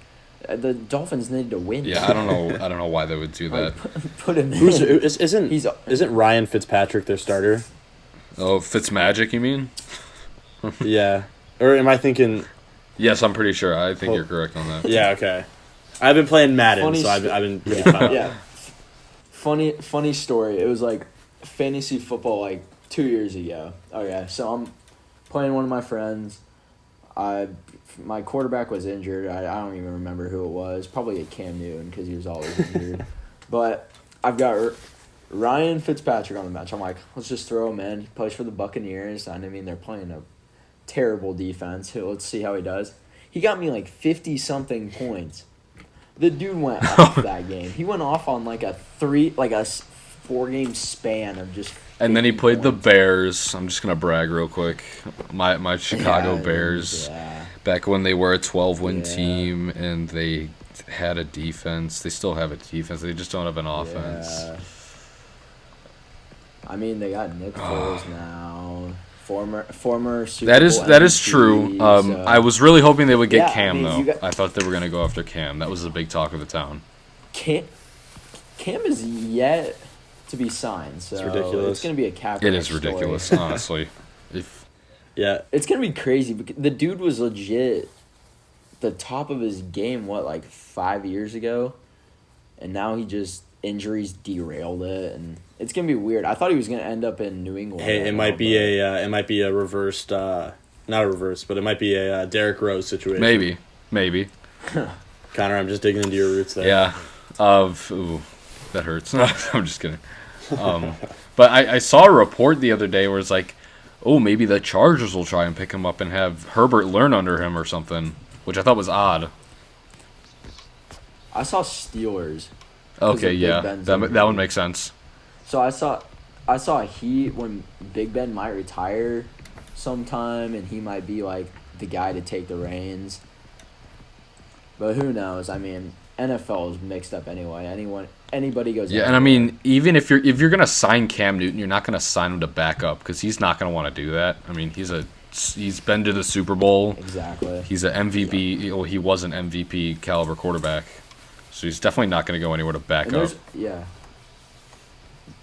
The Dolphins need to win. Yeah, I don't know why they would do that. Put him in. Isn't Ryan Fitzpatrick their starter? Oh, Fitzmagic, you mean? Yeah. Or am I thinking... Yes, I'm pretty sure. I think you're correct on that. Yeah, okay. I've been playing Madden, so I've been pretty fun. Yeah. Funny story. It was like fantasy football like 2 years ago. Okay, so I'm playing one of my friends. My quarterback was injured. I don't even remember who it was. Probably a Cam Newton because he was always injured. But I've got Ryan Fitzpatrick on the bench. I'm like, let's just throw him in. He plays for the Buccaneers. I mean, they're playing a terrible defense. Let's see how he does. He got me like 50-something points. The dude went off that game. He went off on like a 4-game span of just. And then he played the Bears. I'm just gonna brag real quick. My Chicago Bears, back when they were a 12-win team and they had a defense. They still have a defense. They just don't have an offense. Yeah. I mean, they got Nick Foles now. Former Super That Bowl is MVP, true. so. I was really hoping they would get Cam I mean, though. I thought they were gonna go after Cam. That was the big talk of the town. Cam is yet to be signed, so it's ridiculous. It's gonna be a cap. It is ridiculous, honestly. It's gonna be crazy. Because the dude was legit the top of his game. Like 5 years ago, and now injuries derailed it, and it's gonna be weird. I thought he was gonna end up in New England. Hey, it might be a reversed, not a reverse, but it might be a Derrick Rose situation. Maybe. Connor, I'm just digging into your roots there. Yeah. Ooh, that hurts. I'm just kidding. But I saw a report the other day where it's like, oh, maybe the Chargers will try and pick him up and have Herbert learn under him or something, which I thought was odd. I saw Steelers. Okay, yeah, that would make sense. So I saw Heat when Big Ben might retire sometime, and he might be like the guy to take the reins. But who knows? I mean, NFL is mixed up anyway. Anybody goes. Yeah, and I mean, even if you're gonna sign Cam Newton, you're not gonna sign him to back up because he's not gonna want to do that. I mean, he's been to the Super Bowl. Exactly. He's an MVP. Well, he was an MVP caliber quarterback, so he's definitely not gonna go anywhere to back up. Yeah.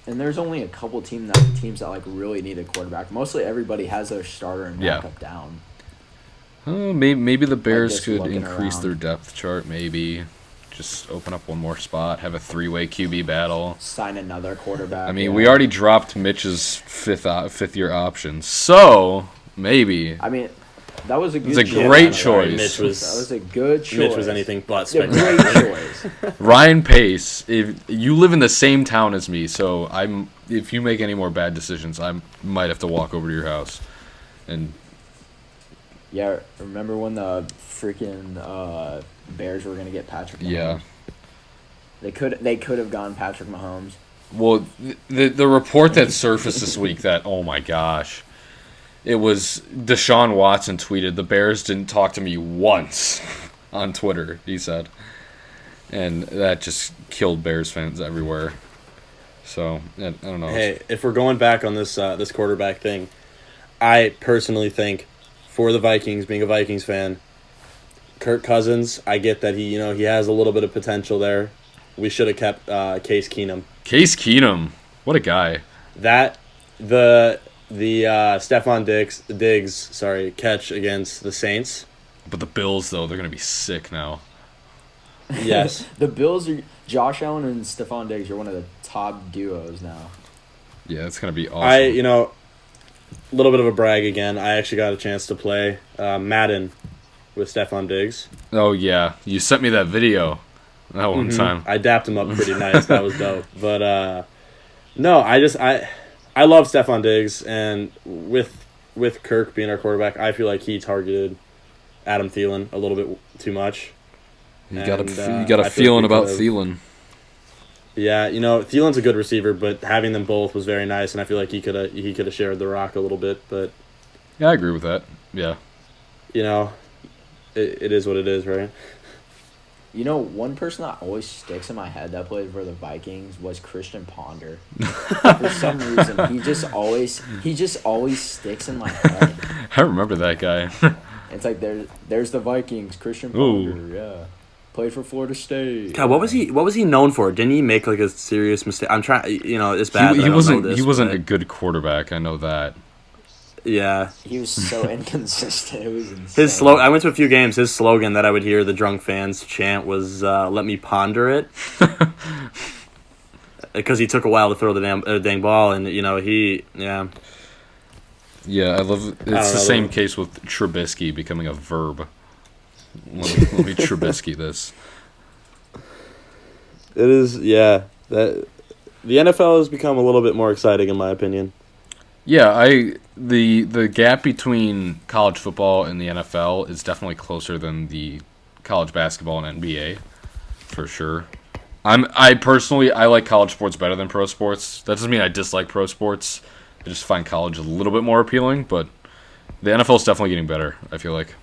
And there's only a couple teams that like really need a quarterback. Mostly everybody has their starter and backup down. Maybe the Bears just could looking increase around. their depth chart. Maybe just open up one more spot, have a three-way QB battle. Sign another quarterback. I mean, we already dropped Mitch's fifth-year option, so maybe. I mean, that was a good. It's a choice. great Sorry, choice. Mitch was That was a good choice. Mitch was anything but a great spectacular. choice. Ryan Pace. If you live in the same town as me, so if you make any more bad decisions, I might have to walk over to your house. And Yeah, remember when the freaking Bears were gonna get Patrick Mahomes? yeah. They could have gone Patrick Mahomes. Well, the report that surfaced this week that, oh my gosh, it was Deshaun Watson tweeted, the Bears didn't talk to me once on Twitter, he said. And that just killed Bears fans everywhere. So, I don't know. Hey, if we're going back on this this quarterback thing, I personally think for the Vikings, being a Vikings fan, Kirk Cousins, I get that he has a little bit of potential there. We should have kept Case Keenum. Case Keenum, what a guy. That the Stephon Diggs catch against the Saints. But the Bills, though, they're going to be sick now. Yes. The Bills are Josh Allen and Stephon Diggs are one of the top duos now. Yeah, it's going to be awesome. A little bit of a brag again. I actually got a chance to play Madden with Stephon Diggs. Oh, yeah. You sent me that video that one time. I dapped him up pretty nice. That was dope. But no, I love Stephon Diggs, and with Kirk being our quarterback, I feel like he targeted Adam Thielen a little bit too much. You got a I feeling feel like we about could've- Thielen. Yeah, Thielen's a good receiver, but having them both was very nice, and I feel like he could have shared the rock a little bit. But Yeah, I agree with that. Yeah. it is what it is, right? One person that always sticks in my head that played for the Vikings was Christian Ponder. For some reason, he just always sticks in my head. I remember that guy. It's like there's the Vikings, Christian Ooh. Ponder, yeah. Played for Florida State. God, what was he known for? Didn't he make like a serious mistake? I'm trying, it's bad. he that I don't wasn't know this, he wasn't but- a good quarterback, I know that. Yeah. He was so inconsistent. It was insane. I went to a few games. His slogan that I would hear the drunk fans chant was "Let me ponder it," because he took a while to throw the dang ball, and Yeah, I love it's know, the same case with Trubisky becoming a verb. Let me Trubisky this. It is, that the NFL has become a little bit more exciting in my opinion. Yeah, the gap between college football and the NFL is definitely closer than the college basketball and NBA, for sure. I personally like college sports better than pro sports. That doesn't mean I dislike pro sports. I just find college a little bit more appealing, but the NFL is definitely getting better, I feel like.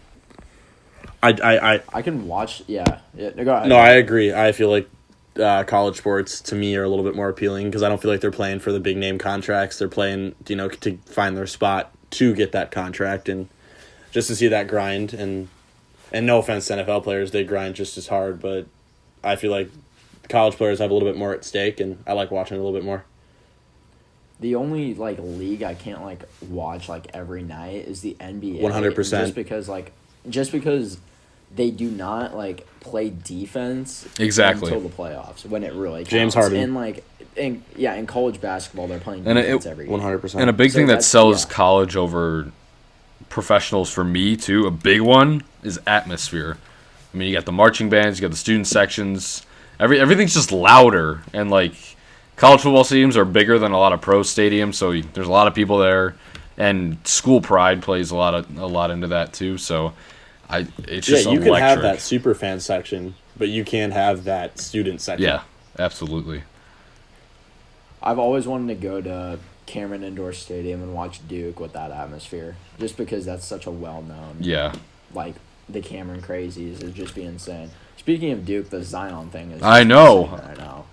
I can watch. Yeah. Go ahead. No, I agree. I feel like college sports to me are a little bit more appealing because I don't feel like they're playing for the big name contracts. They're playing, to find their spot to get that contract and just to see that grind. And no offense to NFL players, they grind just as hard, but I feel like college players have a little bit more at stake, and I like watching it a little bit more. The only league I can't watch every night is the NBA. 100%. Just because they do not play defense Exactly. until the playoffs when it really counts. James Harden. And in college basketball they're playing And defense every game. 100%. And a big So thing that that's- sells yeah. college over professionals for me, too, a big one, is atmosphere. I mean, you got the marching bands, you got the student sections. Everything's just louder. And, college football stadiums are bigger than a lot of pro stadiums, so there's a lot of people there. And school pride plays a lot into that, too. So, it's just you electric. can have that super fan section, but you can't have that student section. Yeah, absolutely. I've always wanted to go to Cameron Indoor Stadium and watch Duke with that atmosphere, just because that's such a well-known. Yeah. The Cameron Crazies would just be insane. Speaking of Duke, the Zion thing is. I know. insane right now.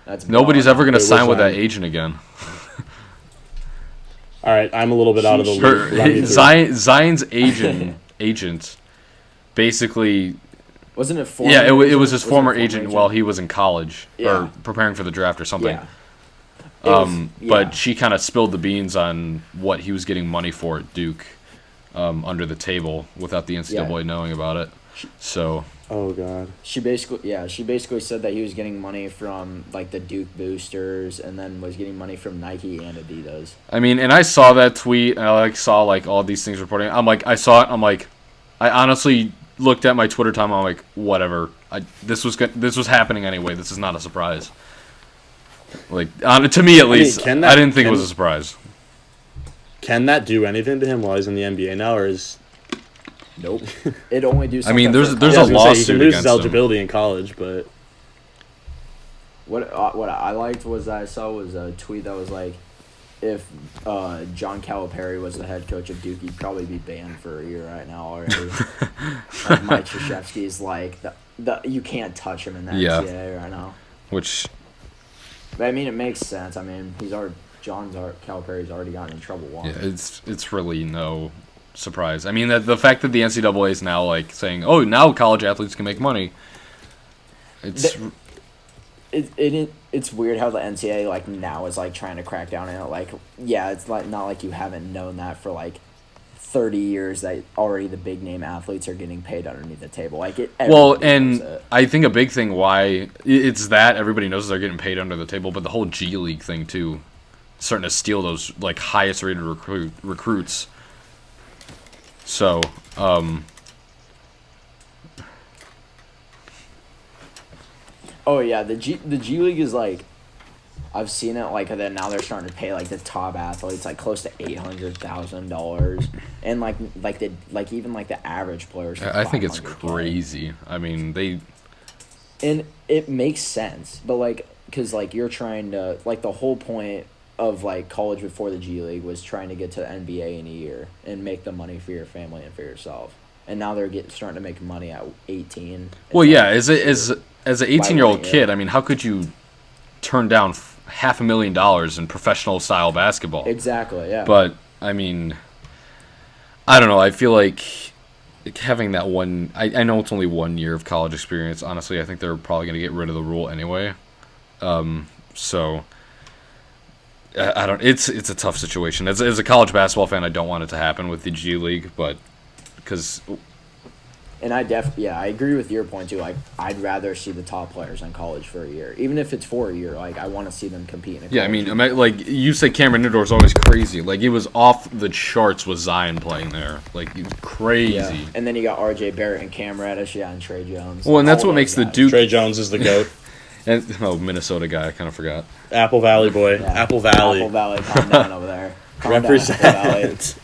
That's Nobody's ever going to It was sign with that Zion. agent again. All right, I'm a little bit out of the loop. Run me through it. Zion's agent basically... Wasn't it former? Yeah, it was his Wasn't it former agent while he was in college Yeah. or preparing for the draft or something. Yeah. It was- yeah. But she kind of spilled the beans on what he was getting money for at Duke. under the table without the NCAA knowing about it. So. Oh God. She basically said that he was getting money from like the Duke boosters, and then was getting money from Nike and Adidas. I mean, and I saw that tweet, and I saw all these things reporting. I saw it. I honestly looked at my Twitter time. I'm like, whatever. This was happening anyway. This is not a surprise. To me at least, I didn't think it was a surprise. Can that do anything to him while he's in the NBA now, or is? Nope. It only do. I mean, there's a lawsuit he can lose against his eligibility in college, but what I liked was I saw was a tweet that was like, if John Calipari was the head coach of Duke, he'd probably be banned for a year right now already. Mike Krzyzewski's like the you can't touch him in the NCAA right now. Which, but I mean, it makes sense. I mean, Calipari's already gotten in trouble once. Yeah, it's really no surprise. I mean, the fact that the NCAA is now saying, "Oh, now college athletes can make money." It's it's weird how the NCAA now is trying to crack down on it. It's not like you haven't known that for 30 years that already the big name athletes are getting paid underneath the table. I think a big thing why it's that everybody knows they're getting paid under the table, but the whole G League thing too, starting to steal those highest rated recruits. So, oh yeah, the G League is I've seen it that now they're starting to pay the top athletes close to $800,000, and even the average players. I think it's crazy. I mean and it makes sense, but because you're trying to the whole point of college before the G League was trying to get to the NBA in a year and make the money for your family and for yourself. And now they're starting to make money at 18. Well, yeah, as an 18-year-old kid, I mean, how could you turn down $500,000 in professional style basketball? Exactly, yeah. But I mean, I don't know. I feel like having that one. I know it's only 1 year of college experience. Honestly, I think they're probably going to get rid of the rule anyway. So. I don't. It's a tough situation. As a college basketball fan, I don't want it to happen with the G League, but because. And I agree with your point too. I'd rather see the top players in college for a year, even if it's for a year. I want to see them compete. In a I mean, you say Cameron Indoor's always crazy. It was off the charts with Zion playing there. He was crazy. Yeah. And then you got R.J. Barrett and Cam Reddish, and Trey Jones. Well, and that's what makes the Duke. Trey Jones is the GOAT. And Minnesota guy, I kind of forgot. Apple Valley boy. Yeah. Apple Valley. Apple Valley, calm down over there. Represent.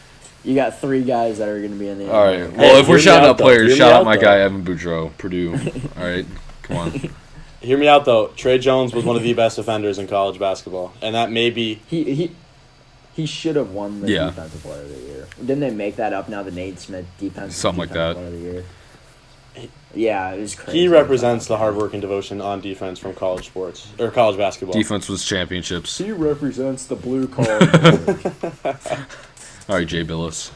You got 3 guys that are going to be in the. All right. Well, if we're shouting out players, shout out my guy Evan Boudreaux, Purdue. All right, come on. Hear me out though. Trey Jones was one of the best defenders in college basketball, and that may be. He should have won the Defensive Player of the Year. Didn't they make that up now? The Nate Smith Defensive Player of the Year. Yeah, it was crazy. He represents the hard work and devotion on defense from college sports or college basketball. Defense was championships. He represents the blue collar. All right, Jay Billis.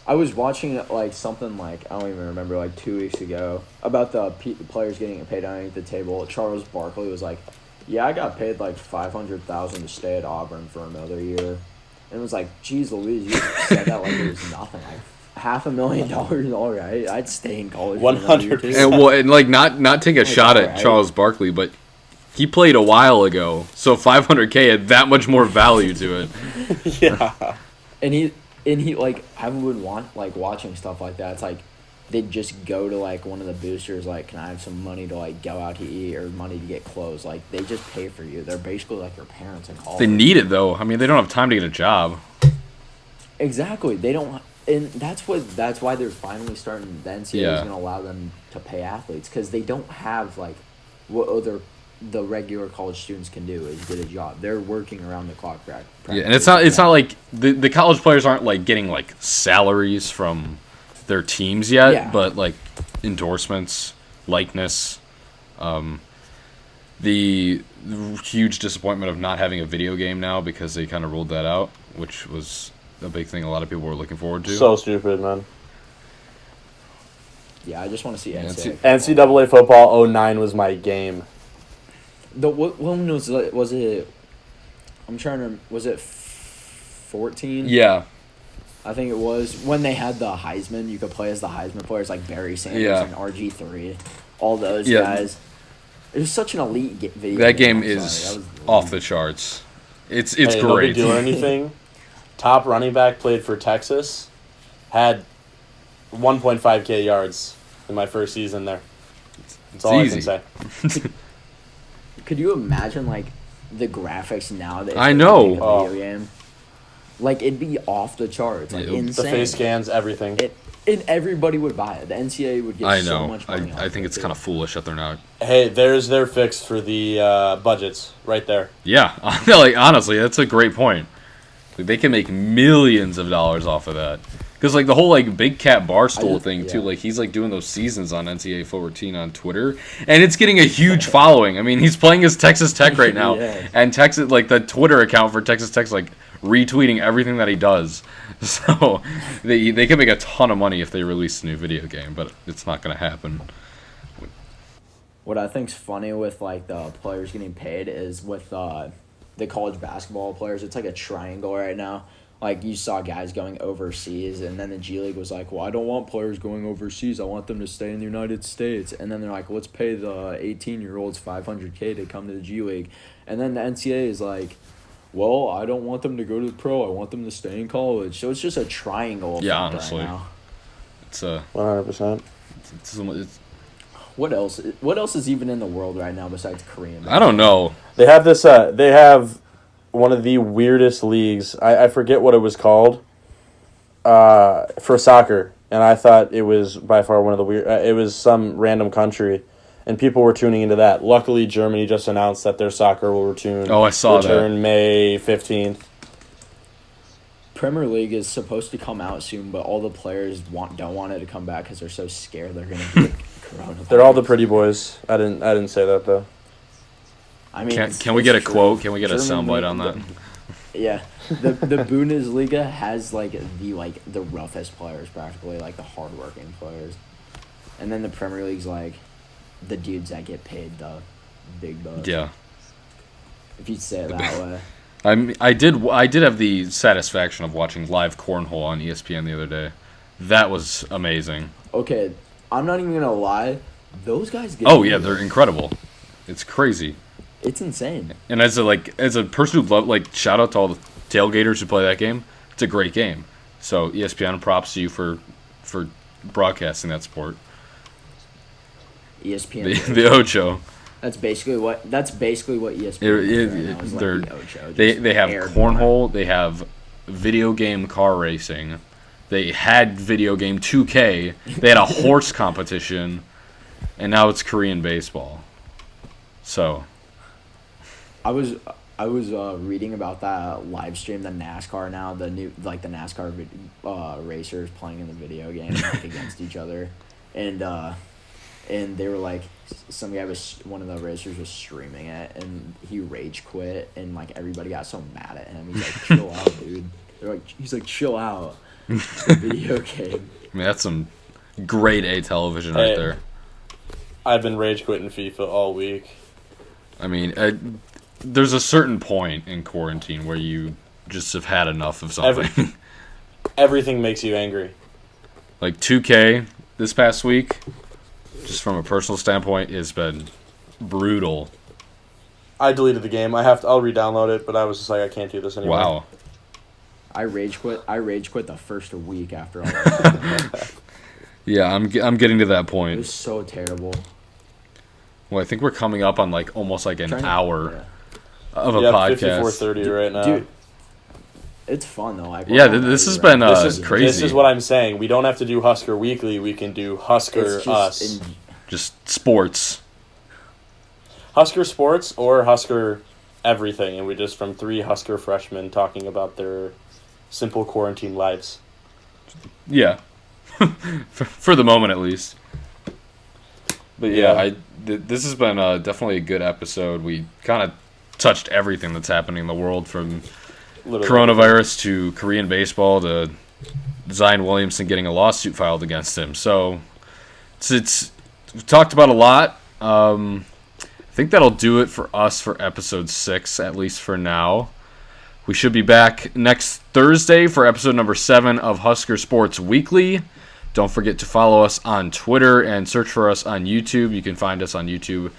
I was watching something I don't even remember 2 weeks ago about the players getting paid underneath the table. Charles Barkley was yeah, I got paid $500,000 to stay at Auburn for another year, and it was geez Louise, you said that it was nothing. $500,000 all right. I'd stay in college. 100%. And not take a shot at Charles Barkley, but he played a while ago, so $500K had that much more value to it. Yeah. And he I would want watching stuff like that. It's they'd just go to one of the boosters. Can I have some money to go out to eat or money to get clothes? They just pay for you. They're basically your parents in college. They need it though. I mean, they don't have time to get a job. Exactly. They don't. And that's why they're finally starting. The NCAA is going to allow them to pay athletes because they don't have what the regular college students can do is get a job. They're working around the clock practice. Yeah, and it's not like the college players aren't getting salaries from their teams yet, but endorsements, likeness, the huge disappointment of not having a video game now because they kind of ruled that out, which was a big thing a lot of people were looking forward to. So stupid, man. Yeah, I just want to see NCAA football 09 was my game. What one was it? I'm trying to. Was it 14? Yeah. I think it was when they had the Heisman. You could play as the Heisman players like Barry Sanders Yeah. and RG3, all those Yeah. guys. It was such an elite video. That game I'm is sorry. That was off the charts. It's Hey, no great. big deal or anything. Top running back played for Texas. Had 1.5K yards in my first season there. That's all easy. I can say. Could you imagine like the graphics now that I know. make a video game? Like it'd be off the charts, like Yeah. The insane. The face scans, everything. And everybody would buy it. The NCAA would get I so know. much money. I think it's kind of foolish that they're not. Hey, there's their fix for the budgets right there. Yeah, like honestly, that's a great point. Like, they can make millions of dollars off of that. Because like the whole like Big Cat Barstool thing too, like he's like doing those seasons on NCAA 14 on Twitter, and it's getting a huge following. I mean, he's playing as Texas Tech right now, Yeah. and Texas like the Twitter account for Texas Tech's like retweeting everything that he does. So they can make a ton of money if they release a new video game, but it's not gonna happen. What I think's funny with like the players getting paid is with the college basketball players. It's like a triangle right now. Like you saw guys going overseas, and then the G League was like, "Well, I don't want players going overseas. I want them to stay in the United States." And then they're like, "Let's pay the 18-year-olds $500K to come to the G League." And then the NCAA is like, "Well, I don't want them to go to the pro. I want them to stay in college." So it's just a triangle. Yeah, effect honestly. Right now. It's 100%. it's What else? What else is even in the world right now besides Korean? I don't know. They have this. They have one of the weirdest leagues. I forget what it was called. For soccer, and I thought it was by far one of the weird. It was some random country, and people were tuning into that. Luckily, Germany just announced that their soccer will return. Oh, I saw that. Return May 15th. Premier League is supposed to come out soon, but all the players don't want it to come back because they're so scared they're gonna get coronavirus. They're all the pretty boys. I didn't say that though. I mean, Can we get a true. quote? Can we get a German soundbite league- on that? Yeah, the Bundesliga has the roughest players practically, like the hardworking players, and then the Premier League's like the dudes that get paid the big bucks. Yeah. If you say it that way. I did have the satisfaction of watching live Cornhole on ESPN the other day. That was amazing. Okay, I'm not even gonna lie. Those guys get. Oh yeah, they're incredible. It's crazy. It's insane. And as a person who shout out to all the tailgaters who play that game. It's a great game. So ESPN, props to you for broadcasting that sport. ESPN. The Ocho. That's basically what ESPN is right now, is like They're the Ocho, they just have aired cornhole. They have video game car racing. They had video game 2K. They had a horse competition, and now it's Korean baseball. So I was reading about that live stream, the NASCAR now, the new the NASCAR racers playing in the video game against each other, and they were like, one of the racers was streaming it, and he rage quit, and like everybody got so mad at him. He's like, chill out, dude. He's like, chill out. It's a video game. I mean, that's some grade A television right there. I've been rage quitting FIFA all week. I mean, there's a certain point in quarantine where you just have had enough of something. Everything makes you angry. Like 2K this past week, just from a personal standpoint, has been brutal. I deleted the game. I'll re-download it, but I was just like, I can't do this anymore. Wow. I rage quit the first week after all that. Yeah, I'm getting to that It point. was so terrible. Well, I think we're coming up on almost an hour Yeah. of a Yeah, podcast. 54:30 right now. Dude, it's fun though. Like, Yeah, this has been crazy. This is what I'm saying. We don't have to do Husker Weekly. We can do Husker It's Us. Just sports. Husker Sports or Husker Everything. And we just from 3 Husker freshmen talking about their simple quarantine lives. Yeah. for the moment, at least. But yeah, this has been definitely a good episode. We kind of touched everything that's happening in the world, from Literally. coronavirus to Korean baseball to Zion Williamson getting a lawsuit filed against him. So it's we've talked about a lot. I think that'll do it for us for episode 6, at least for now. We should be back next Thursday for episode number 7 of Husker Sports Weekly. Don't forget to follow us on Twitter and search for us on YouTube. You can find us on YouTube.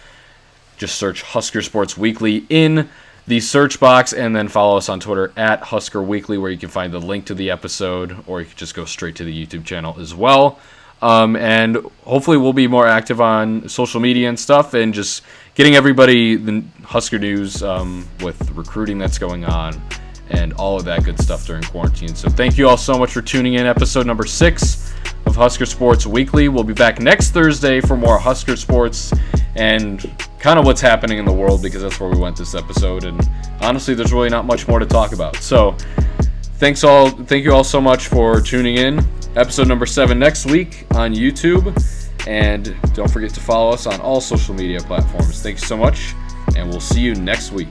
Just search Husker Sports Weekly in the search box, and then follow us on Twitter at Husker Weekly, where you can find the link to the episode, or you can just go straight to the YouTube channel as well. And hopefully we'll be more active on social media and stuff, and just getting everybody the Husker news with recruiting that's going on and all of that good stuff during quarantine. So thank you all so much for tuning in. Episode number 6 of Husker Sports Weekly. We'll be back next Thursday for more Husker Sports and kind of what's happening in the world, because that's where we went this episode. And honestly, there's really not much more to talk about. So thank you all so much for tuning in. Episode number 7 next week on YouTube. And don't forget to follow us on all social media platforms. Thank you so much, and we'll see you next week.